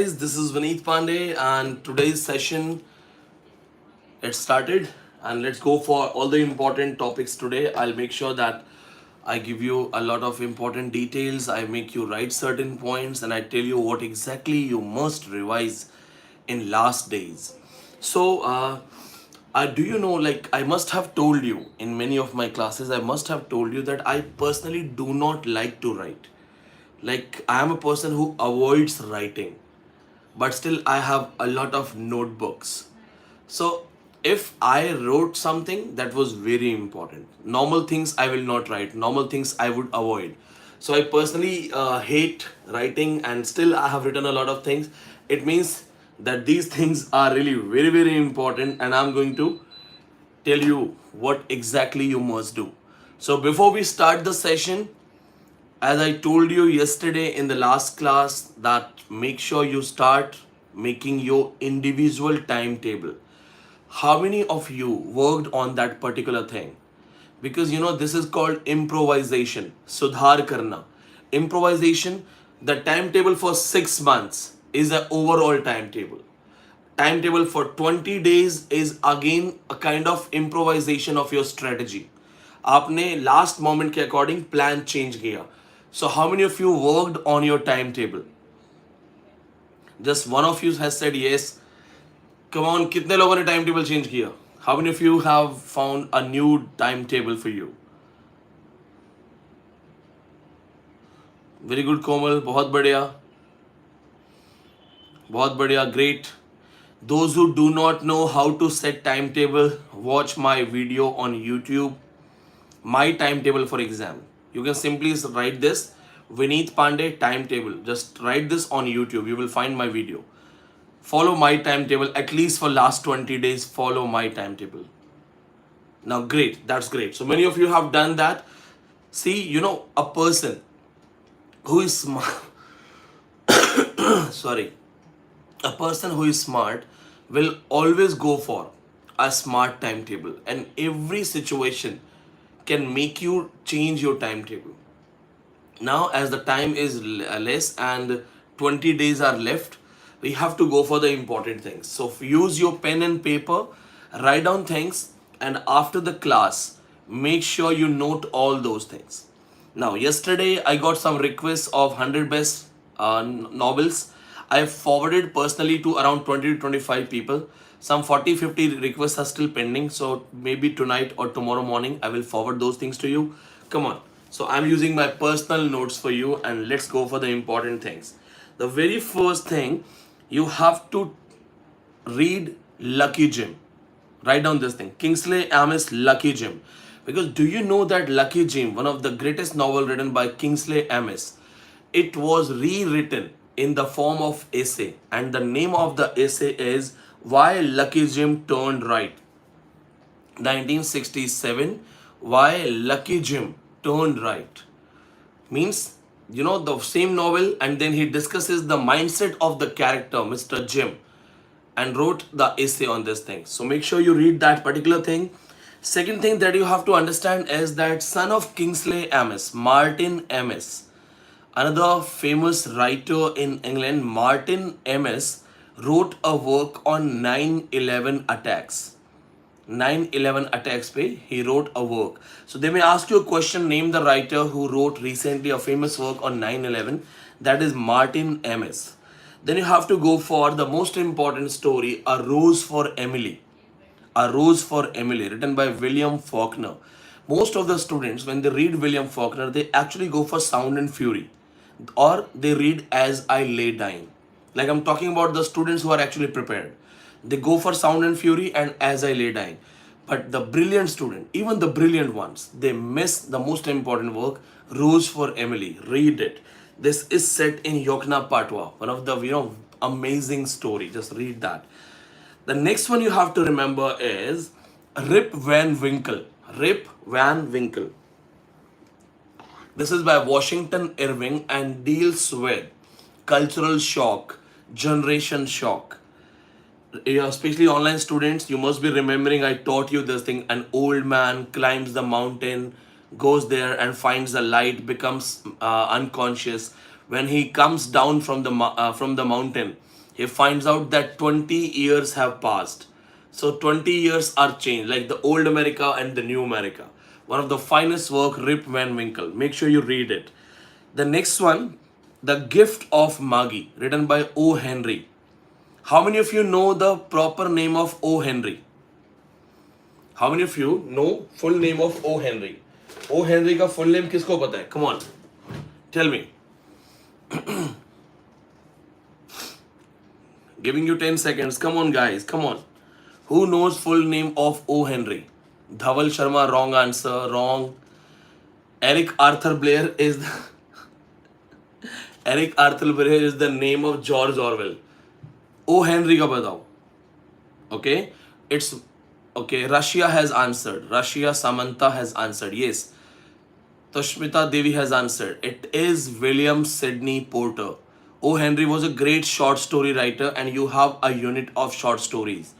This is Vineet Pandey, and today's session it started. And let's go for all the important topics today. I'll make sure that I give you a lot of important details. I make you write certain points, and I tell you what exactly you must revise in last days. So, do you know? Like, I must have told you in many of my classes. I must have told you that I personally do not like to write. Like, I am a person who avoids writing, but still I have a lot of notebooks. So if I wrote something that was very important, normal things I will not write, normal things I would avoid. So I personally hate writing, and still I have written a lot of things. It means that these things are really very important, and I'm going to tell you what exactly you must do. So before we start the session, as I told you yesterday in the last class, that make sure you start making your individual timetable. How many of you worked on that particular thing? Because this is called improvisation, sudhar karna. Improvisation, the timetable for 6 months is an overall timetable. Timetable for 20 days is again a kind of improvisation of your strategy. आपने last moment के according plan change किया. So how many of you worked on your timetable? Just one of you has said yes. Come on, कितने लोगों ने timetable change किया? How many of you have found a new timetable for you? Very good, Komal. बहुत बढ़िया. बहुत बढ़िया. Great. Those who do not know how to set timetable, watch my video on YouTube. My timetable for exam. You can simply write this Vineet Pandey timetable. Just write this on YouTube. You will find my video. Follow my timetable at least for last 20 days. Follow my timetable. Now, great. That's great. So many of you have done that. See, a person who is smart. Sorry. A person who is smart will always go for a smart timetable, and every situation can make you change your timetable. Now, as the time is less and 20 days are left, we have to go for the important things. So use your pen and paper, write down things, and after the class, make sure you note all those things. Now, yesterday I got some requests of 100 best novels. I forwarded personally to around 20 to 25 people. Some 40-50 requests are still pending. So maybe tonight or tomorrow morning, I will forward those things to you. Come on. So I'm using my personal notes for you, and let's go for the important things. The very first thing, you have to read Lucky Jim. Write down this thing. Kingsley Amis Lucky Jim. Because do you know that Lucky Jim, one of the greatest novel written by Kingsley Amis, it was rewritten in the form of essay, and the name of the essay is Why Lucky Jim Turned Right. 1967, Why Lucky Jim Turned Right. Means, the same novel, and then he discusses the mindset of the character, Mr. Jim, and wrote the essay on this thing. So make sure you read that particular thing. Second thing that you have to understand is that son of Kingsley Amis, Martin Amis, another famous writer in England, Martin Amis, wrote a work on 9/11 attacks. 9/11 attacks pe he wrote a work. So they may ask you a question, name the writer who wrote recently a famous work on 9/11. That is Martin Amis. Then you have to go for the most important story, A Rose for Emily. A Rose for Emily, written by William Faulkner. Most of the students, when they read William Faulkner, they actually go for Sound and Fury, or they read As I Lay Dying. Like, I'm talking about the students who are actually prepared. They go for Sound and Fury and As I Lay Dying. But the brilliant student, even the brilliant ones, they miss the most important work, Rose for Emily. Read it. This is set in Yokna Patwa, one of the amazing story. Just read that. The next one you have to remember is Rip Van Winkle. Rip Van Winkle. This is by Washington Irving and Dale Swed. Cultural shock, generation shock. Especially online students, you must be remembering I taught you this thing. An old man climbs the mountain, goes there and finds the light, becomes unconscious. When he comes down from the mountain, he finds out that 20 years have passed. So 20 years are changed, like the old America and the new America. One of the finest work, Rip Van Winkle. Make sure you read it. The next one, The Gift of Maggie, written by O. Henry. How many of you know the proper name of O. Henry? How many of you know full name of O. Henry? O. Henry का full name किसको पता है? Come on, tell me. Giving you 10 seconds. Come on, guys. Come on. Who knows full name of O. Henry? Dhaval Sharma, wrong answer. Wrong. Eric Arthur Blair is the Eric Arthur Blair is the name of George Orwell. O. Henry का बताओ. Okay. It's okay. Russia has answered. Russia Samantha has answered. Yes. Toshmita Devi has answered. It is William Sidney Porter. O. Henry was a great short story writer, and you have a unit of short stories.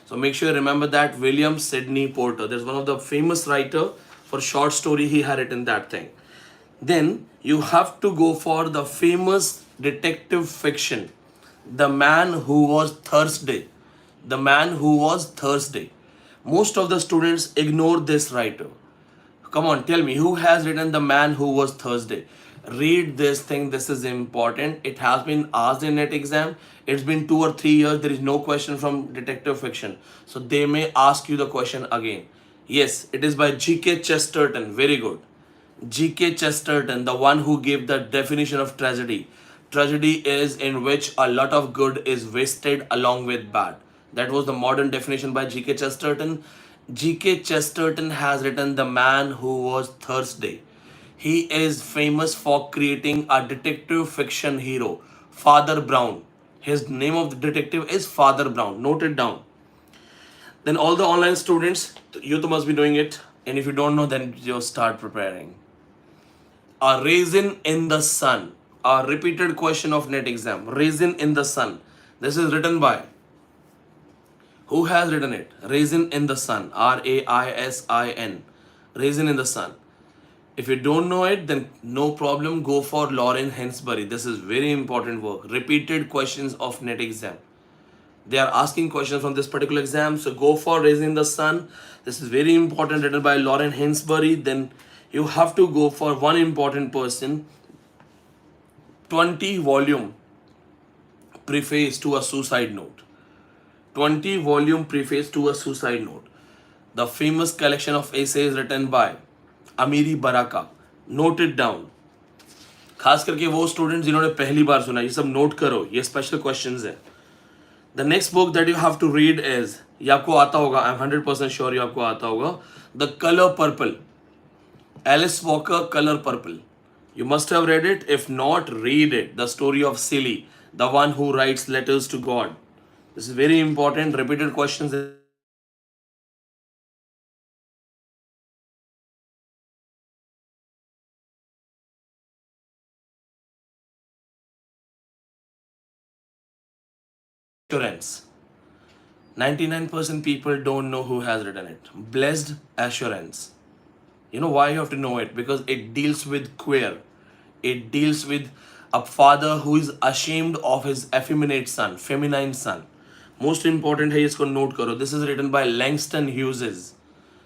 So make sure you remember that William Sidney Porter. There's one of the famous writer for short story. He had written that thing. Then you have to go for the famous detective fiction, The Man Who Was Thursday. The Man Who Was Thursday. Most of the students ignore this writer. Come on, tell me, who has written The Man Who Was Thursday? Read this thing. This is important. It has been asked in NET exam. It's been 2 or 3 years. There is no question from detective fiction. So they may ask you the question again. Yes, it is by G.K. Chesterton. Very good. G.K. Chesterton, the one who gave the definition of tragedy. Tragedy is in which a lot of good is wasted along with bad. That was the modern definition by G.K. Chesterton. G.K. Chesterton has written The Man Who Was Thursday. He is famous for creating a detective fiction hero, Father Brown. His name of the detective is Father Brown. Note it down. Then all the online students, you too must be doing it. And if you don't know, then just start preparing. A Raisin in the Sun. A repeated question of NET exam. Raisin in the Sun. This is written by. Who has written it? Raisin in the Sun. R-A-I-S-I-N. Raisin in the Sun. If you don't know it, then no problem. Go for Lauren Hensbury. This is very important work. Repeated questions of NET exam. They are asking questions from this particular exam. So go for Raisin in the Sun. This is very important, written by Lauren Hensbury. Then you have to go for one important person. 20-volume preface to a suicide note. 20-volume preface to a suicide note. The famous collection of essays written by अमीरी Baraka. Note it down. खास करके वो students जिन्होंने पहली बार सुना, ये सब नोट करो, ये स्पेशल क्वेश्चंस है. The next book that you have to read is, ये आपको आता होगा, आई एम 100% श्योर ये आपको आता होगा, the colour purple. Alice Walker, colour purple. You must have read it. If not, read it. The story of Silly, the one who writes letters to God. This is very important. Repeated questions. Assurance. 99% people don't know who has written it. Blessed Assurance. You know why you have to know it? Because it deals with queer. It deals with a father who is ashamed of his effeminate son, feminine son. Most important है, इसको note करो. This is written by Langston Hughes,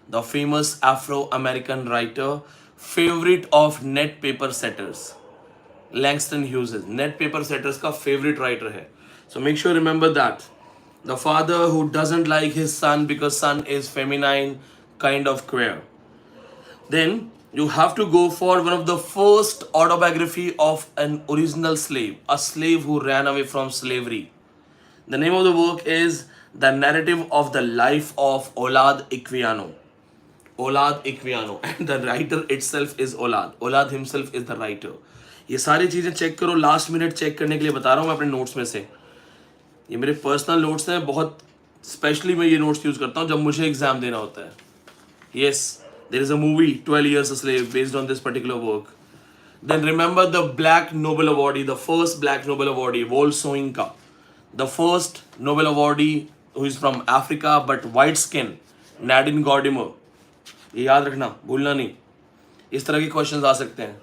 the famous Afro-American writer, favorite of net paper setters. Langston Hughes, net paper setters का favorite writer है. So make sure remember that. The father who doesn't like his son because son is feminine, kind of queer. Then you have to go for one of the first autobiography of an original slave, a slave who ran away from slavery. The name of the work is The Narrative of the Life of Olad Equiano. Olad Equiano. And the writer itself is Olad. Olad himself is the writer. ये सारी चीज़ें check करो. Last minute check करने के लिए बता रहा हूँ मैं अपने नोट्स में से. ये मेरे पर्सनल नोट्स हैं. बहुत स्पेशली मैं ये नोट्स यूज़ करता हूँ जब मुझे एग्जाम देना होता है. Yes. There is a movie, 12 Years a Slave, based on this particular work. Then remember the Black Nobel Awardee, the first Black Nobel Awardee, Wole Soyinka. The first Nobel Awardee who is from Africa but white skin, Nadine Gordimer. ये याद रखना, भूलना नहीं. इस तरह के questions आ सकते हैं.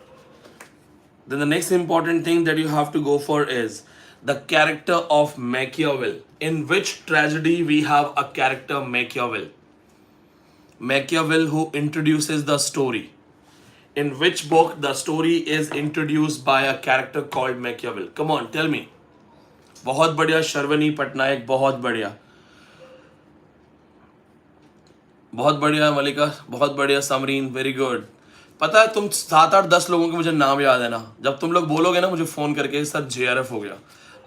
Then the next important thing that you have to go for is The character of Machiavelli. In which tragedy we have a character Machiavelli? Machiavelli who introduces the story. In which book the story is introduced by a character called Machiavelli? Come on, tell me. बहुत बढ़िया शर्वनी पटनायक, बहुत बढ़िया, बहुत बढ़िया मलिका, बहुत बढ़िया Samreen, very good. पता है तुम 7 8 10 लोगों के मुझे नाम याद है ना. जब तुम लोग बोलोगे ना मुझे फोन करके सर JRF हो गया,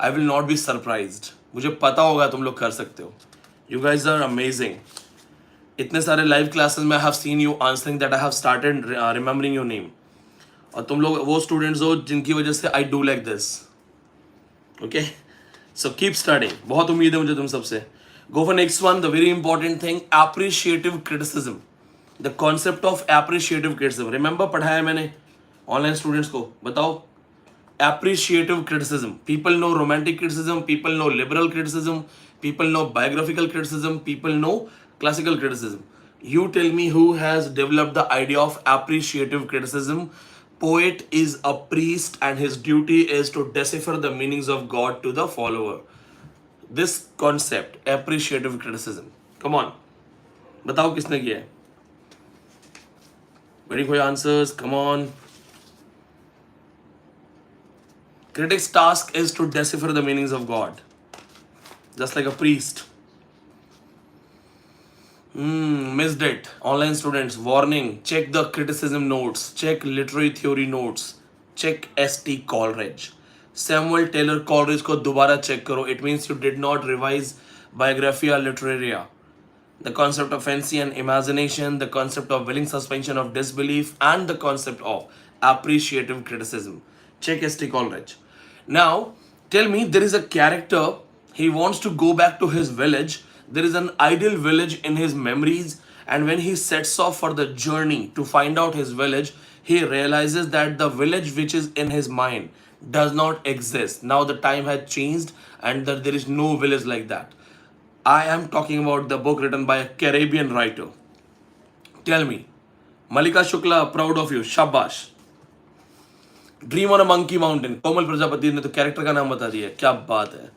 I will not be surprised. मुझे पता होगा तुम लोग कर सकते हो. You guys are amazing. इतने सारे लाइव क्लासेस में I have seen you answering that I have started remembering your name. और तुम लोग वो स्टूडेंट्स हो जिनकी वजह से I do like this. Okay, so keep studying. बहुत उम्मीद है मुझे तुम सबसे. Go for next one. The very important thing, appreciative criticism. The concept of appreciative criticism. Remember पढ़ाया मैंने ऑनलाइन स्टूडेंट्स को. बताओ. Appreciative criticism. People know romantic criticism, people know liberal criticism, people know biographical criticism, people know classical criticism. You tell me who has developed the idea of appreciative criticism. Poet is a priest and his duty is to decipher the meanings of God to the follower. This concept, appreciative criticism. Come on. बताओ किसने किया है? Waiting for your answers. Come on. Critic's task is to decipher the meanings of God, just like a priest. Missed it. Online students, warning. Check the criticism notes. Check literary theory notes. Check ST Coleridge. Samuel Taylor Coleridge को दोबारा check करो. It means you did not revise Biographia Literaria. The concept of fancy and imagination, the concept of willing suspension of disbelief, and the concept of appreciative criticism. Check ST Coleridge. Now, tell me, there is a character, he wants to go back to his village. There is an ideal village in his memories, and when he sets off for the journey to find out his village, he realizes that the village which is in his mind does not exist. Now the time has changed and that there is no village like that. I am talking about the book written by a Caribbean writer. Tell me. Malika Shukla, proud of you. Shabash. Dream on a monkey mountain. Komal Prajapati ने तो character का नाम बता दिया. क्या बात है.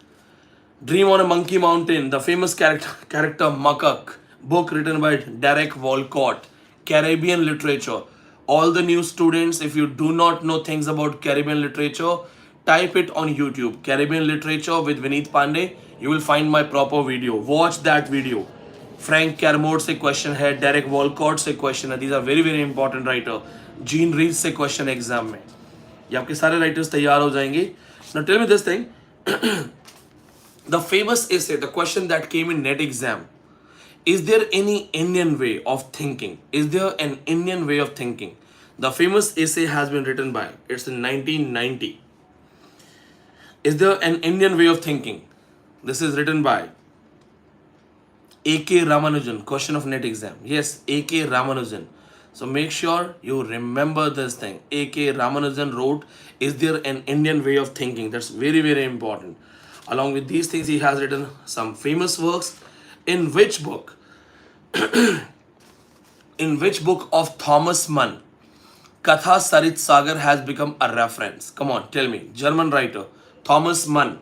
Dream on a monkey mountain, the famous character Makak. Book written by Derek Walcott. Caribbean literature. All the new students, if you do not know things about Caribbean literature, type it on YouTube. Caribbean literature with VINEET Pandey. You will find my proper video. Watch that video. Frank Kermode से question है, Derek Walcott से question है. These are very very important writer. Gene read से question exam में. ये आपके सारे writers तैयार हो जाएंगे. Now tell me this thing. The famous essay, the question that came in NET exam. Is there any Indian way of thinking? Is there an Indian way of thinking? The famous essay has been written by, it's in 1990. Is there an Indian way of thinking? This is written by A.K. Ramanujan, question of NET exam. Yes, A.K. Ramanujan. So make sure you remember this thing. A.K. Ramanujan wrote, is there an Indian way of thinking? That's very, very important. Along with these things, he has written some famous works. In which book? In which book of Thomas Mann, Katha Sarit Sagar has become a reference? Come on, tell me. German writer, Thomas Mann.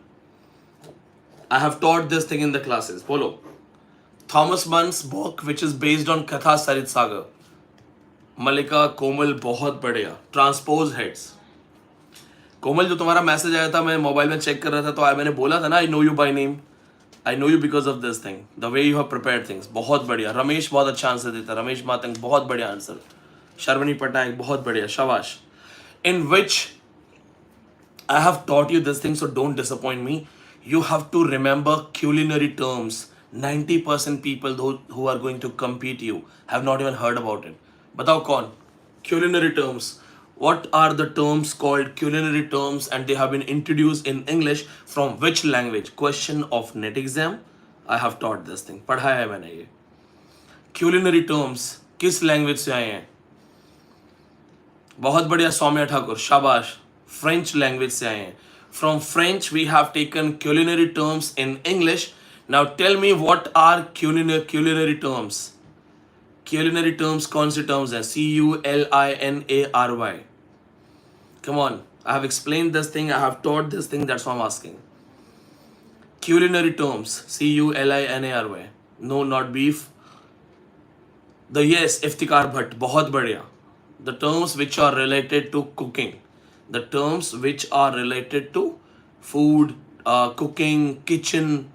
I have taught this thing in the classes. Follow. Thomas Mann's book, which is based on Katha Sarit Sagar. मलिका कोमल बहुत बढ़िया. Transpose heads. कोमल जो तुम्हारा message आया था मैं mobile में check कर रहा था तो मैंने बोला था ना, I know you by name, I know you because of this thing, the way you have prepared things. बहुत बढ़िया. रमेश बहुत अच्छा आंसर देता. रमेश मातंग बहुत बढ़िया आंसर. शर्वनी पटनायक बहुत बढ़िया. शाबाश. In which I have taught you this thing, so don't disappoint me. You have to remember culinary terms. 90% people who are going to compete you have not even heard about it. बताओ कौन? Culinary terms. What are the terms called culinary terms and they have been introduced in English from which language? Question of NET exam. I have taught this thing. पढ़ाया है मैंने ये. Culinary terms किस language से आए हैं? बहुत बढ़िया सौम्या ठाकुर. शाबाश. French language से आए हैं. From French, we have taken culinary terms in English. Now tell me what are culinary terms? Culinary terms कौन से terms हैं? CULINARY. Come on, I have explained this thing. I have taught this thing. That's why I'm asking. Culinary terms, CULINARY. No, not beef. The yes, Iftikhar Bhatt, बहुत बढ़िया. The terms which are related to cooking, the terms which are related to food, cooking, kitchen.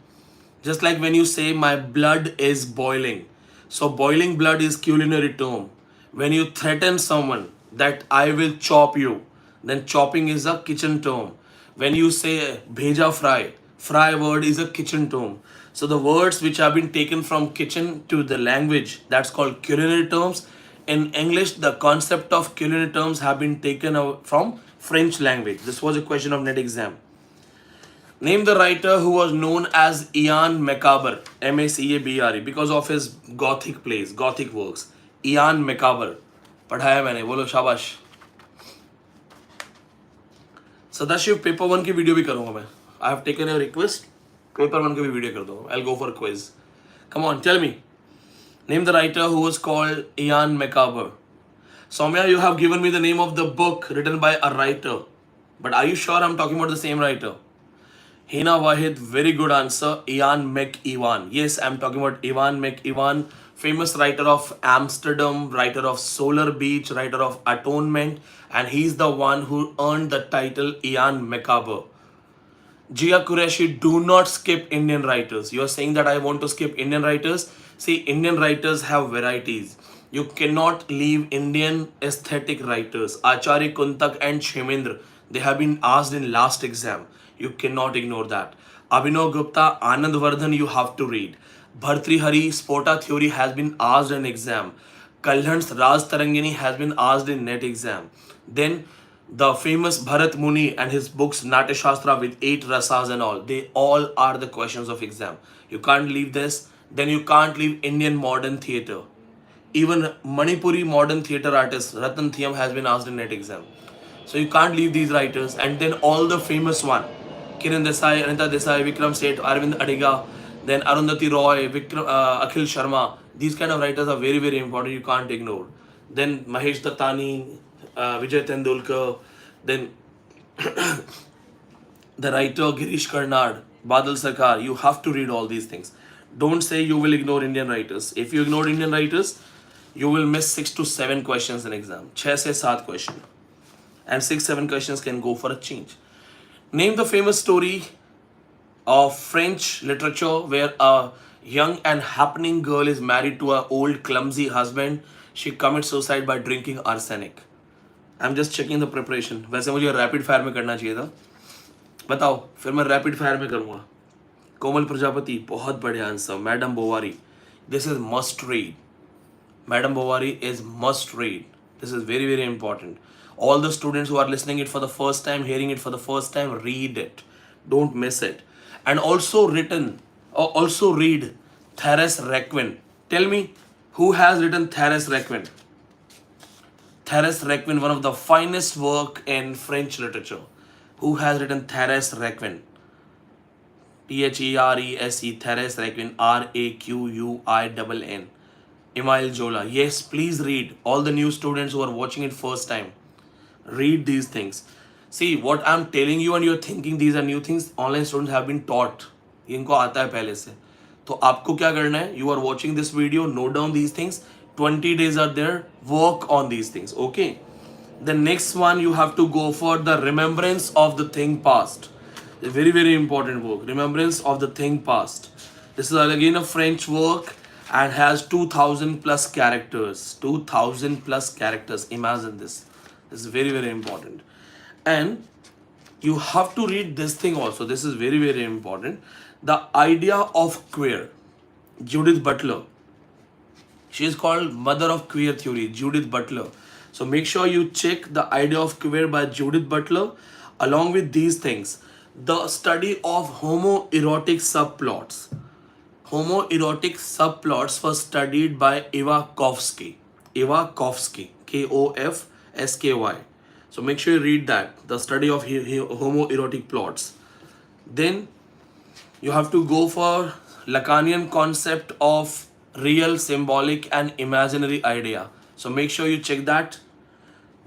Just like when you say my blood is boiling, so boiling blood is culinary term. When you threaten someone that I will chop you, then chopping is a kitchen term. When you say bheja fry, fry word is a kitchen term. So the words which have been taken from kitchen to the language, that's called culinary terms. In English, the concept of culinary terms have been taken from French language. This was a question of net exam. Name the writer who was known as Ian Macabre, Macabre, because of his gothic plays, gothic works. Ian Macabre. पढ़ाया मैंने, बोलो शाबाश. Sadashiv paper 1 की video भी करूंगा मैं. I have taken your request. Paper 1 की भी वीडियो कर दो. I'll go for a quiz. Come on, tell me. Name the writer who was called Ian Macabre. Soumya, you have given me the name of the book written by a writer. But are you sure I'm talking about the same writer? Hina Wahid, very good answer. Ian McEwan. Yes, I'm talking about Ian McEwan, famous writer of Amsterdam, writer of Solar Beach, writer of Atonement, and he's the one who earned the title Ian Macabre. Jia Qureshi, do not skip Indian writers. You are saying that I want to skip Indian writers. See, Indian writers have varieties. You cannot leave Indian aesthetic writers. Acharya Kuntak and Shemendra, they have been asked in last exam. You cannot ignore that. Abhinav Gupta, Anand Vardhan, you have to read. Bhartrihari, Spota Theory has been asked in exam. Kalhan's Raj Tarangini has been asked in net exam. Then the famous Bharat Muni and his books Natya Shastra with 8 rasas and all, they all are the questions of exam. You can't leave this. Then you can't leave Indian modern theatre. Even Manipuri modern theatre artist Ratan Thiyam has been asked in net exam. So you can't leave these writers. And then all the famous one, Kiran Desai, Anita Desai, Vikram Seth, Arvind Adiga, then Arundhati Roy, Akhil Sharma. These kind of writers are very, very important. You can't ignore. Then Mahesh Dattani, Vijay Tendulkar, then the writer Girish Karnad, Badal Sarkar. You have to read all these things. Don't say you will ignore Indian writers. If you ignore Indian writers, you will miss 6 to 7 questions in exam. 6 से 7 question. And 6-7 questions can go for a change. Name the famous story of French literature where a young and happening girl is married to an old clumsy husband. She commits suicide by drinking arsenic. I'm just checking the preparation. वैसे मुझे rapid fire में करना चाहिए था. बताओ, फिर मैं rapid fire में करूँगा. कोमल प्रजापति, बहुत बढ़िया answer. Madam Bovary, this is must read. Madam Bovary is must read. This is very, very important. All the students who are listening it for the first time, hearing it for the first time, read it. Don't miss it. And also read Therese Requin. Tell me, who has written Therese Requin? Therese Requin, one of the finest work in French literature. Who has written Therese Requin? Therese, Therese Requin, Raquin. Emile Jola. Yes, please read. All the new students who are watching it first time, read these things. See, what I'm telling you and you're thinking these are new things, online students have been taught. इनको आता है पहले से. तो आपको क्या करना है? You are watching this video, note down these things. 20 days are there. Work on these things. Okay. The next one you have to go for the remembrance of the thing past. A very, very important work. Remembrance of the thing past. This is again a French work and has 2000 plus characters. 2000 plus characters. Imagine this. This is very, very important. And you have to read this thing also. This is very, very important. The idea of queer. Judith Butler. She is called mother of queer theory. Judith Butler. So make sure you check the idea of queer by Judith Butler. Along with these things, the study of homoerotic subplots. Homoerotic subplots were studied by Eva Kofsky. Eva Kofsky. Kofsky. So make sure you read that. The study of homoerotic plots. Then you have to go for Lacanian concept of real, symbolic and imaginary idea. So make sure you check that.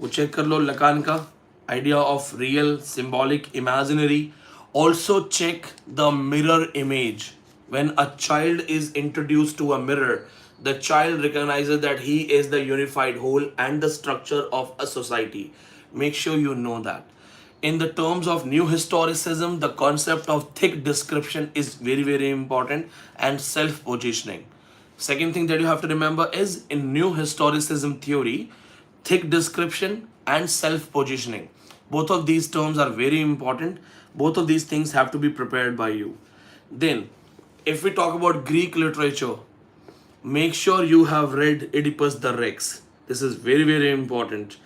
वो check कर लो Lacan का idea of real, symbolic, imaginary. Also check the mirror image. When a child is introduced to a mirror, the child recognizes that he is the unified whole and the structure of a society. Make sure you know that. In the terms of new historicism, the concept of thick description is very, very important, and self positioning. Second thing that you have to remember is in new historicism theory, thick description and self positioning. Both of these terms are very important. Both of these things have to be prepared by you. Then, if we talk about Greek literature, make sure you have read Oedipus the Rex. This is very, very important.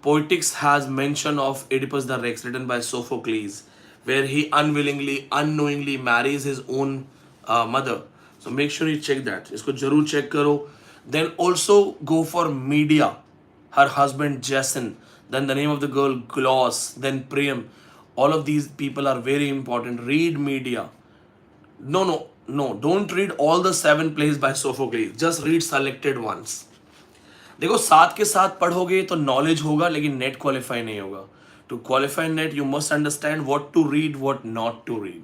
Poetics has mention of Oedipus the Rex written by Sophocles, where he unwillingly, unknowingly marries his own mother. So make sure you check that. Isko jarur check karo. Then also go for Medea, her husband Jason, then the name of the girl Glauce, then Priam. All of these people are very important. Read Medea. No, don't read all the 7 plays by Sophocles. Just read selected ones. देखो साथ के साथ पढ़ोगे तो knowledge होगा लेकिन net qualify नहीं होगा. To qualify NET you must understand what to read, what not to read.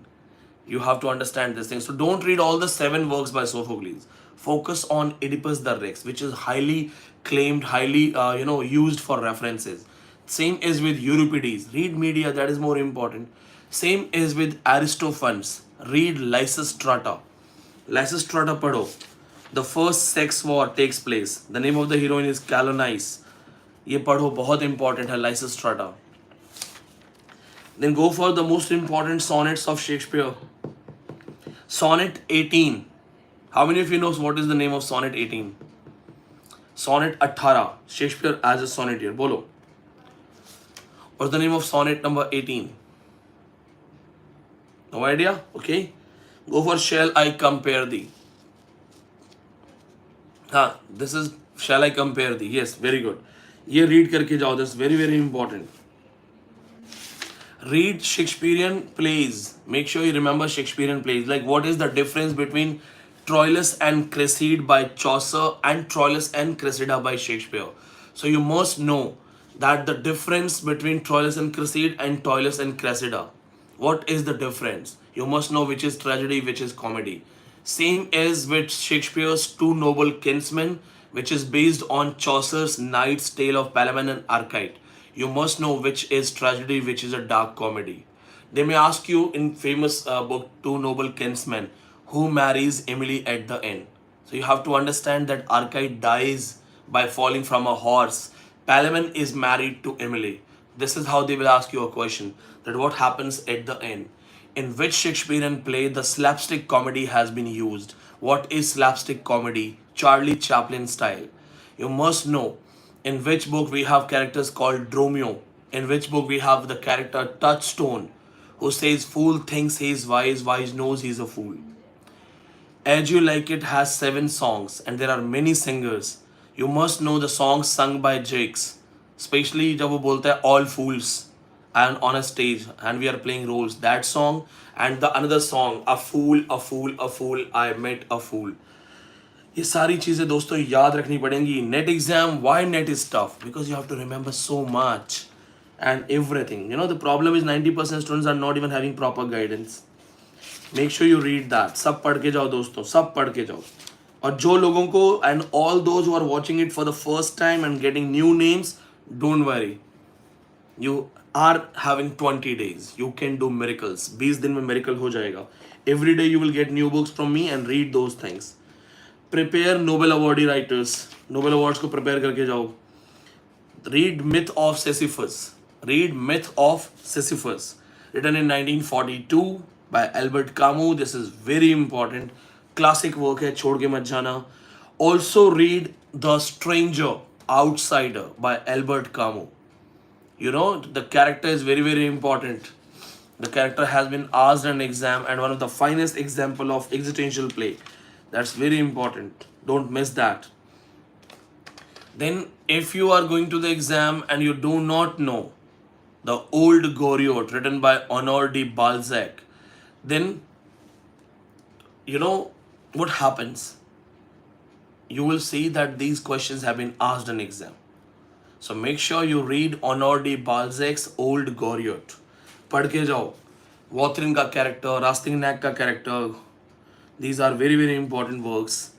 You have to understand this thing. So don't read all the 7 works by Sophocles. Focus on Oedipus the Rex, which is highly claimed, highly used for references. Same is with Euripides. Read Medea, that is more important. Same is with Aristophanes. Read Lysistrata. Lysistrata padho. The first sex war takes place. The name of the heroine is Calonice. ये पढ़ो, बहुत important है Lysistrata. Then go for the most important sonnets of Shakespeare. Sonnet 18. How many of you knows what is the name of Sonnet 18? Sonnet 18. Shakespeare as a sonneteer. Bolo. What's the name of sonnet number 18? No idea? Okay. Go for Shall I Compare Thee. This is Shall I Compare Thee. Yes, very good. ये read करके जाओ. This is very, very important. Read Shakespearean plays. Make sure you remember Shakespearean plays. Like what is the difference between Troilus and Cressida by Chaucer and Troilus and Cressida by Shakespeare. So you must know that the difference between Troilus and Cressida and Troilus and Cressida. What is the difference? You must know which is tragedy, which is comedy. Same is with Shakespeare's Two Noble Kinsmen, which is based on Chaucer's Knight's Tale of Palamon and Arcite. You must know which is tragedy, which is a dark comedy. They may ask you in famous book Two Noble Kinsmen, who marries Emily at the end. So you have to understand that Arcite dies by falling from a horse. Palamon is married to Emily. This is how they will ask you a question, that what happens at the end. In which Shakespearean play the slapstick comedy has been used? What is slapstick comedy? Charlie Chaplin style. You must know in which book we have characters called Dromio, in which book we have the character Touchstone, who says fool thinks he is wise, wise knows he is a fool. As You Like It has 7 songs and there are many singers. You must know the songs sung by Jakes, especially जब वो बोलता है all fools and on a stage and we are playing roles. That song and the another song, a fool, a fool, a fool, I met a fool. ये सारी चीज़ें दोस्तों याद रखनी पड़ेंगी. NET exam, why NET is tough? Because you have to remember so much and everything. You know the problem is 90% students are not even having proper guidance. Make sure you read that. सब पढ़ के जाओ दोस्तों, सब पढ़ के जाओ. और जो लोगों को and all those who are watching it for the first time and getting new names, don't worry. You are having 20 days. You can do miracles. 20 दिन में मिरेकल हो जाएगा. Every day you will get new books from me and read those things. Prepare Nobel awardee writers. Nobel awards को prepare करके जाओ. Read myth of Sisyphus. Read myth of Sisyphus written in 1942 by Albert Camus. This is very important. Classic work है, छोड़ के मत जाना. Also read The Stranger, Outsider by Albert Camus. You know, the character is very, very important. The character has been asked an exam and one of the finest example of existential play. That's very important. Don't miss that. Then if you are going to the exam and you do not know the Old Goriot written by Honore de Balzac, then you know what happens. You will see that these questions have been asked in exam. So make sure you read Honore de Balzac's Old Goriot. पढ़ के जाओ. Watrin ka character, Rastignac ka character. These are very, very important works.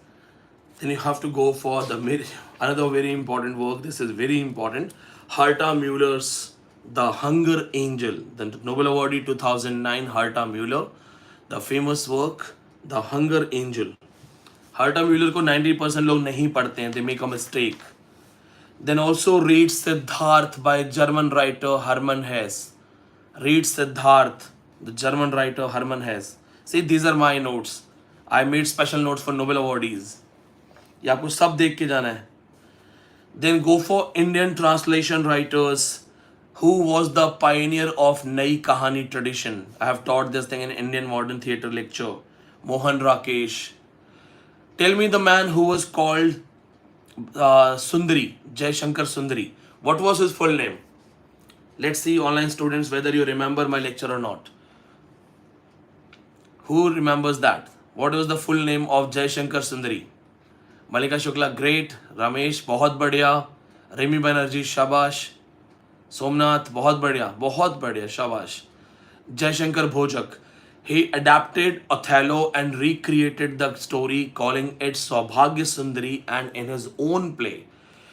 Then you have to go for the another very important work. This is very important. Herta Muller's The Hunger Angel, the Nobel Awardee 2009 Herta Muller, the famous work The Hunger Angel. Herta Muller को 90% लोग नहीं पढ़ते हैं. They make a mistake. Then also read Siddharth by German writer Hermann Hesse. Read Siddharth, the German writer Hermann Hesse. See, these are my notes. I made special notes for Nobel awardees. ये आपको सब देख के जाना है. Then go for Indian translation writers. Who was the pioneer of Nai Kahani tradition? I have taught this thing in Indian modern theatre lecture. Mohan Rakesh. Tell me the man who was called Sundari, Jai Shankar Sundari. What was his full name? Let's see, online students, whether you remember my lecture or not. Who remembers that? What was the full name of Jai Shankar Sundari? Malika Shukla, great. Ramesh, बहुत बढ़िया. Remi Banerjee, शाबाश. Somnath, बहुत बढ़िया, शाबाश. Jai Shankar Bhojak. He adapted Othello and recreated the story, calling it Saubhagya Sundari, and in his own play,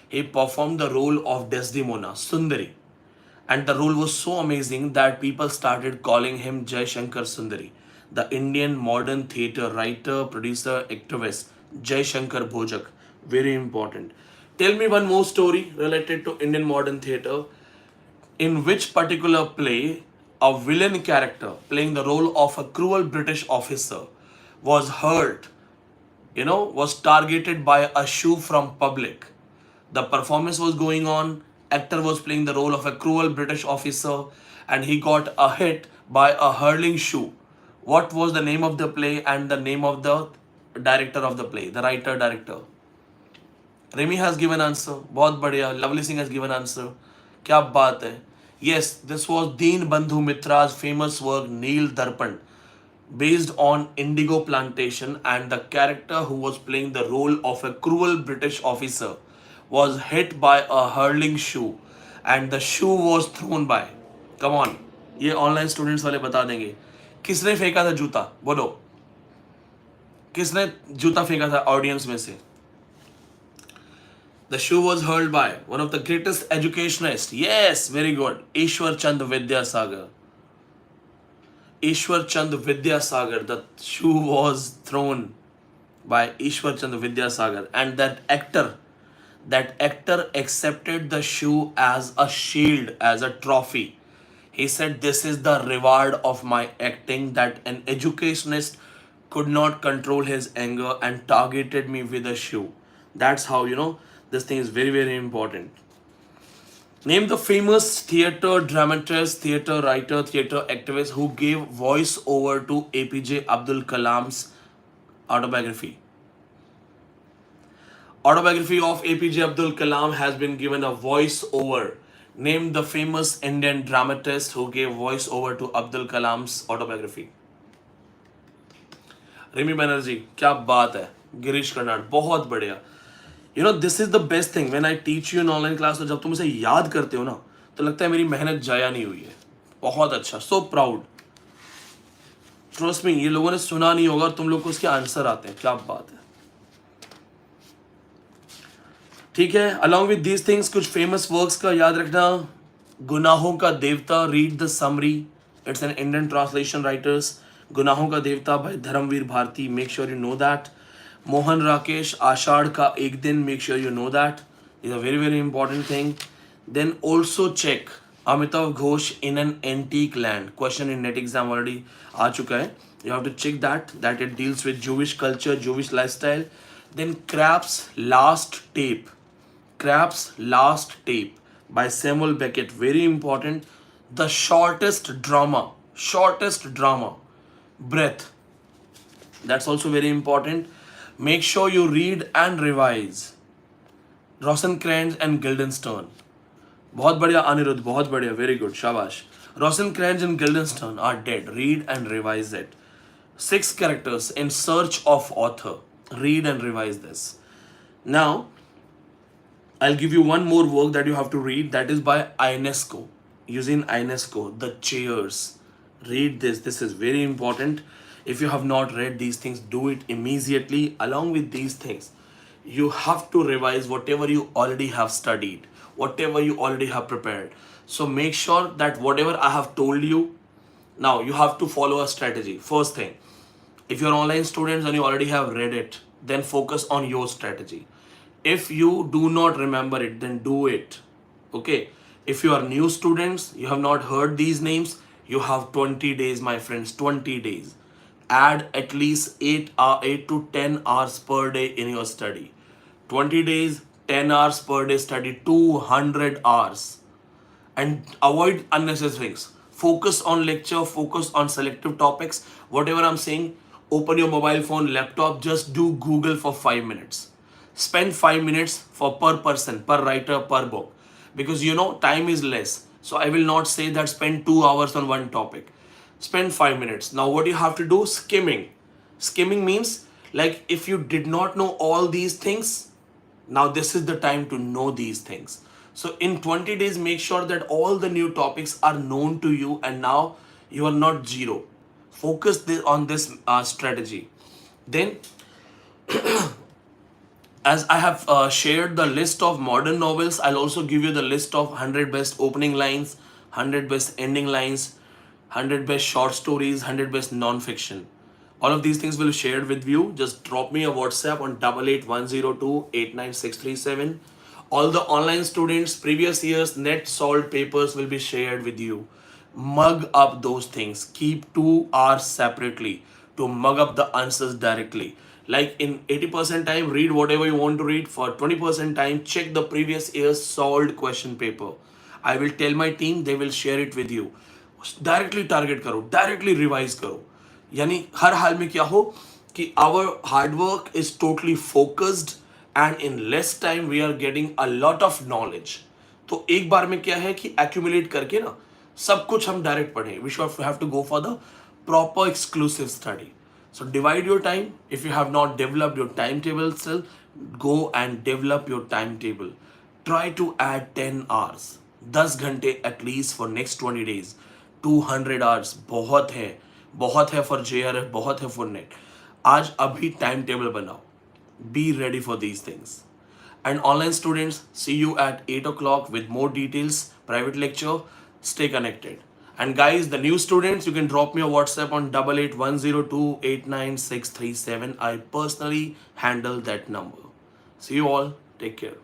he performed the role of Desdemona, Sundari. And the role was so amazing that people started calling him Jai Shankar Sundari. The Indian modern theatre writer, producer, activist, Jai Shankar Bhojak. Very important. Tell me one more story related to Indian modern theatre. In which particular play a villain character playing the role of a cruel British officer was hurt, was targeted by a shoe from public. The performance was going on, actor was playing the role of a cruel British officer, and he got a hit by a hurling shoe. What was the name of the play and the name of the director of the play, the writer director? Remy has given answer. बहुत बढ़िया. Lovely Singh has given answer. क्या बात है. Yes, this was Deen Bandhu Mitra's famous work Neel Darpan, based on indigo plantation, and the character who was playing the role of a cruel British officer was hit by a hurling shoe, and the shoe was thrown by. Come on, ये online students वाले बता देंगे. किसने फेंका था जूता? बोलो. किसने जूता फेंका था audience में से? The shoe was hurled by one of the greatest educationists. Yes, very good. Ishwar Chand Vidyasagar. Ishwar Chand Vidyasagar. The shoe was thrown by Ishwar Chand Vidyasagar. And that actor accepted the shoe as a shield, as a trophy. He said, this is the reward of my acting, that an educationist could not control his anger and targeted me with a shoe. That's how, this thing is very, very important. Name the famous theatre dramatist, theatre writer, theatre activist who gave voice over to APJ Abdul Kalam's autobiography. Autobiography of APJ Abdul Kalam has been given a voice over. Name the famous Indian dramatist who gave voice over to Abdul Kalam's autobiography. Remi Banerjee, क्या बात है. गिरीश कर्नाड, बहुत बढ़िया. This is the best thing when I teach you in online class. तो जब तुम इसे याद करते हो ना, तो लगता है मेरी मेहनत जाया नहीं हुई है. बहुत अच्छा, so proud. Trust me, ये लोगों ने सुना नहीं होगा और तुम लोग को उसके आंसर आते हैं. क्या बात है. ठीक है. Along with these things, कुछ famous works का याद रखना. गुनाहों का देवता, read the summary. It's an Indian translation writers. गुनाहों का देवता by Dharmveer Bharti. Make sure you know that. Mohan Rakesh, आषाढ़ का एक दिन. Make sure you know that. It's a very, very important thing. Then also check Amitav Ghosh in an antique land. Question in net exam already आ चुका है. You have to check that it deals with Jewish culture, Jewish lifestyle. Then Krapp's Last Tape. Krapp's Last Tape by Samuel Beckett. Very important. The shortest drama. Breath. That's also very important. Make sure you read and revise. Rosencrantz and Guildenstern. बहुत बढ़िया अनिरुद्ध, बहुत बढ़िया, very good, शाबाश. Rosencrantz and Guildenstern are dead. Read and revise it. 6 characters in search of author. Read and revise this. Now, I'll give you one more work that you have to read. That is by Ionesco. Using Ionesco, The Chairs. read this. This is very important. If you have not read these things, do it immediately. Along with these things, you have to revise whatever you already have studied, whatever you already have prepared. So make sure that whatever I have told you, now you have to follow a strategy. First thing, if you're online students and you already have read it, then focus on your strategy. If you do not remember it, then do it. Okay. If you are new students, you have not heard these names, you have 20 days, my friends, 20 days. Add at least 8 to 10 hours per day in your study. 20 days, 10 hours per day study, 200 hours. And avoid unnecessary things. Focus on lecture, focus on selective topics. Whatever I'm saying, open your mobile phone, laptop, just do Google for 5 minutes. Spend 5 minutes for per person, per writer, per book. Because time is less. So I will not say that spend 2 hours on one topic. Spend 5 minutes. Now what you have to do, skimming. Skimming means like if you did not know all these things, now this is the time to know these things. So in 20 days, make sure that all the new topics are known to you and now you are not zero. Focus on this strategy. Then as I have shared the list of modern novels, I'll also give you the list of 100 best opening lines, 100 best ending lines, 100 best short stories, 100 best non-fiction. All of these things will be shared with you. Just drop me a WhatsApp on 8810289637. All the online students, previous years net solved papers will be shared with you. Mug up those things. Keep 2 hours separately to mug up the answers directly. Like in 80% time, read whatever you want to read. For 20% time, check the previous year's solved question paper. I will tell my team, they will share it with you. Directly target करो, directly revise करो. यानी हर हाल में क्या हो कि our hard work is totally focused and in less time we are getting a lot of knowledge. तो एक बार में क्या है कि एक्यूमुलेट करके ना सब कुछ हम डायरेक्ट पढ़ें. We should have to go for the proper exclusive study. So divide your time. If you have not developed your timetable still, go and develop your timetable. Try to add 10 hours. 10 घंटे at least for next 20 days. 200 hours बहुत है for JRF, बहुत है for NET. आज अभी timetable बनाओ. Be ready for these things. And online students, see you at 8 o'clock with more details, private lecture. Stay connected. And guys, the new students, you can drop me a WhatsApp on 8810289637. I personally handle that number. See you all. Take care.